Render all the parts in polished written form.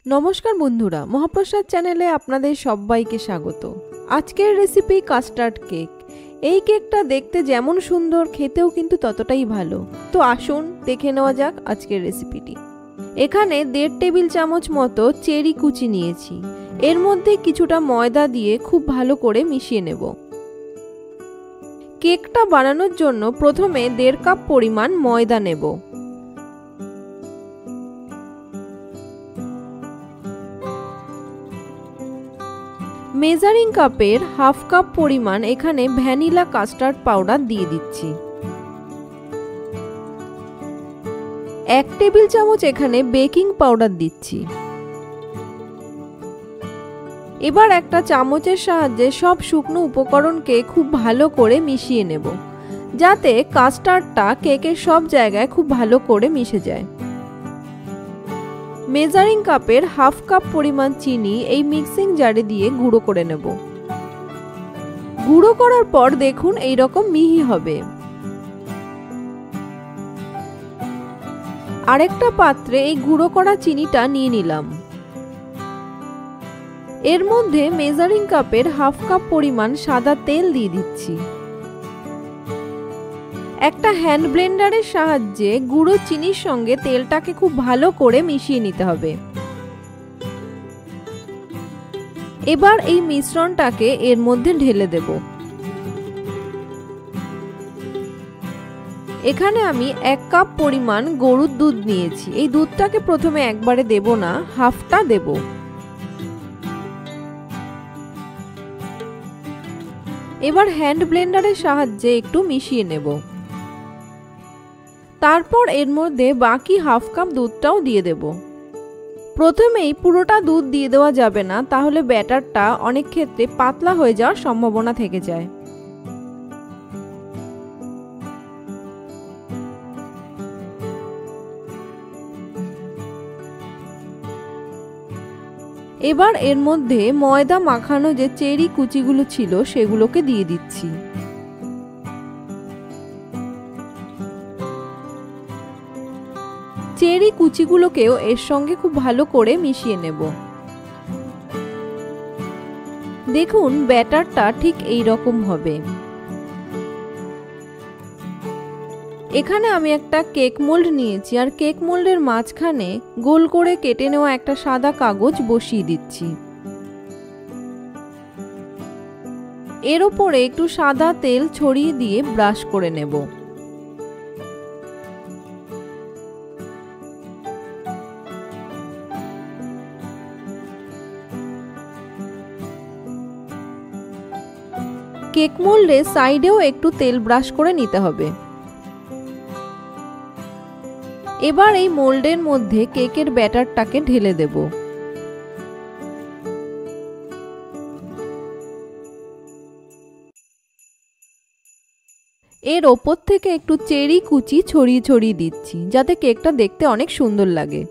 নমস্কার বন্ধুরা, মহাপ্রসাদ চ্যানেলে আপনাদের সবাইকে স্বাগত। আজকের রেসিপি কাস্টার্ড কেক। এই কেকটা দেখতে যেমন সুন্দর, খেতেও কিন্তু ততটাই ভালো। তো আসুন দেখে নেওয়া যাক আজকের রেসিপিটি। এখানে 1.5 টেবিল চামচ মতো চেরি কুচি নিয়েছি। এর মধ্যে কিছুটা ময়দা দিয়ে খুব ভালো করে মিশিয়ে নেব। কেকটা বানানোর জন্য প্রথমে 1.5 কাপ পরিমাণ ময়দা নেব। মেজারিং কাপের হাফ কাপ পরিমাণ এখানে ভ্যানিলা কাস্টার্ড পাউডার দিয়ে দিচ্ছি। 1 টেবিল চামচ এখানে বেকিং পাউডার দিচ্ছি। এবার একটা চামচের সাহায্যে সব শুকনো উপকরণকে খুব ভালো করে মিশিয়ে নেব, যাতে কাস্টার্ডটা কেকের সব জায়গায় খুব ভালো করে মিশে যায়। মেজারিং কাপের হাফ কাপ পরিমাণ চিনি এই মিক্সিং জারে দিয়ে গুঁড়ো করে নেব। গুঁড়ো করার পর দেখুন এই রকম মিহি হবে। আরেকটা পাত্রে এই গুঁড়ো করা চিনিটা নিয়ে নিলাম। এর মধ্যে মেজারিং কাপের হাফ কাপ পরিমাণ সাদা তেল দিয়ে দিচ্ছি। একটা হ্যান্ড ব্লেন্ডারের সাহায্যে গুঁড়ো চিনির সঙ্গে তেলটাকে খুব ভালো করে মিশিয়ে নিতে হবে। এবার এই মিশ্রণটাকে এর মধ্যে ঢেলে দেব। এখানে আমি 1 কাপ পরিমাণ গরুর দুধ নিয়েছি। এই দুধটাকে প্রথমে একবারে দেব না, হাফটা দেব। এবার হ্যান্ড ব্লেন্ডারের সাহায্যে একটু মিশিয়ে নেব। তারপর এর মধ্যে বাকি হাফ কাপ দুধটাও দিয়ে দেব। প্রথমেই পুরোটা দুধ দিয়ে দেওয়া যাবে না, তাহলে ব্যাটারটা অনেক ক্ষেত্রে পাতলা হয়ে যাওয়ার সম্ভাবনা থেকে যায়। এবার এর মধ্যে ময়দা মাখানো যে চেরি কুচিগুলো ছিল সেগুলোকে দিয়ে দিচ্ছি। চেরি কুচিগুলোকেও এর সঙ্গে খুব ভালো করে মিশিয়ে নেব। দেখুন ব্যাটারটা ঠিক এই রকম হবে। এখানে আমি একটা কেক মোল্ড নিয়েছি, আর কেক মোল্ডের মাঝখানে গোল করে কেটে নেওয়া একটা সাদা কাগজ বসিয়ে দিচ্ছি। এর উপরে একটু সাদা তেল ছড়িয়ে দিয়ে ব্রাশ করে নেব। কেক মোল্ডে সাইডেও একটু তেল ব্রাশ করে নিতে হবে। এবার এই মোল্ডের মধ্যে কেকের ব্যাটারটাকে ঢেলে দেব। এর ওপর থেকে একটু চেরি কুচি ছড়িয়ে ছড়িয়ে দিচ্ছি, যাতে কেকটা দেখতে অনেক সুন্দর লাগে।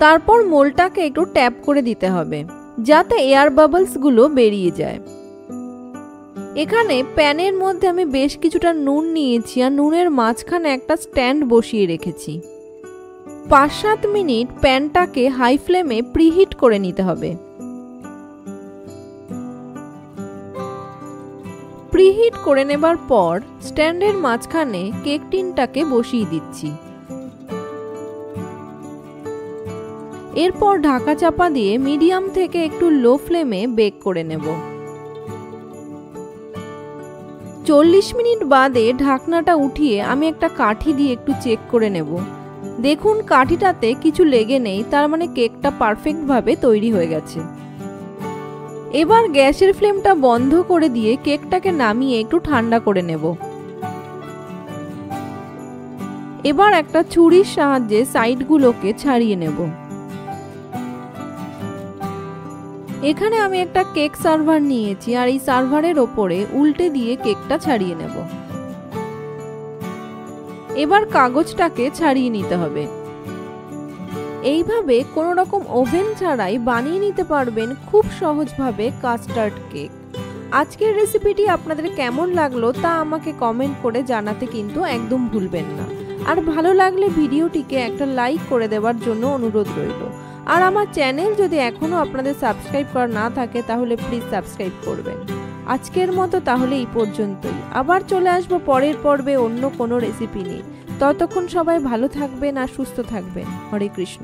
তারপর মোল্ডটাকে একটু ট্যাপ করে দিতে হবে, যাতে এয়ার বাবলস গুলো বেরিয়ে যায়। এখানে প্যানের মধ্যে আমি বেশ কিছুটা নুন নিয়েছি, আর নুনের মাঝখানে একটা স্ট্যান্ড বসিয়ে রেখেছি। 5-7 মিনিট প্যানটাকে হাই ফ্লেমে প্রিহিট করে নিতে হবে। প্রিহিট করে নেবার পর স্ট্যান্ডের মাঝখানে কেক টিনটাকে বসিয়ে দিচ্ছি। এরপর ঢাকা চাপা দিয়ে মিডিয়াম থেকে একটু লো ফ্লেমে বেক করে নেব। 40 মিনিট বাদে ঢাকনাটা উঠিয়ে আমি একটা কাঠি দিয়ে একটু চেক করে নেব। দেখুন কাঠিটাতে কিছু লেগে নেই, তার মানে কেকটা পারফেক্টভাবে তৈরি হয়ে গেছে। এবার গ্যাসের ফ্লেমটা বন্ধ করে দিয়ে কেকটাকে নামিয়ে একটু ঠান্ডা করে নেব। এবার একটা ছুরির সাহায্যে সাইডগুলোকে ছাড়িয়ে নেব। এখানে আমি একটা কেক সার্ভার নিয়েছি, আর এই সার্ভারের ওপরে উল্টে দিয়ে কেকটা ছাড়িয়ে নেব। এবার কাগজটাকে ছাড়িয়ে নিতে হবে। এইভাবে কোনো রকম ওভেন ছাড়াই বানিয়ে নিতে পারবেন খুব সহজভাবে কাস্টার্ড কেক। আজকের রেসিপিটি আপনাদের কেমন লাগলো তা আমাকে কমেন্ট করে জানাতে কিন্তু একদম ভুলবেন না। আর ভালো লাগলে ভিডিওটিকে একটা লাইক করে দেওয়ার জন্য অনুরোধ রইল। আর আমার চ্যানেল যদি এখনও আপনাদের সাবস্ক্রাইব করা না থাকে তাহলে প্লিজ সাবস্ক্রাইব করবেন। আজকের মতো তাহলে এই পর্যন্তই। আবার চলে আসবো পরের পর্বে অন্য কোনো রেসিপি নিয়ে। ততক্ষণ সবাই ভালো থাকবেন আর সুস্থ থাকবেন। হরে কৃষ্ণ।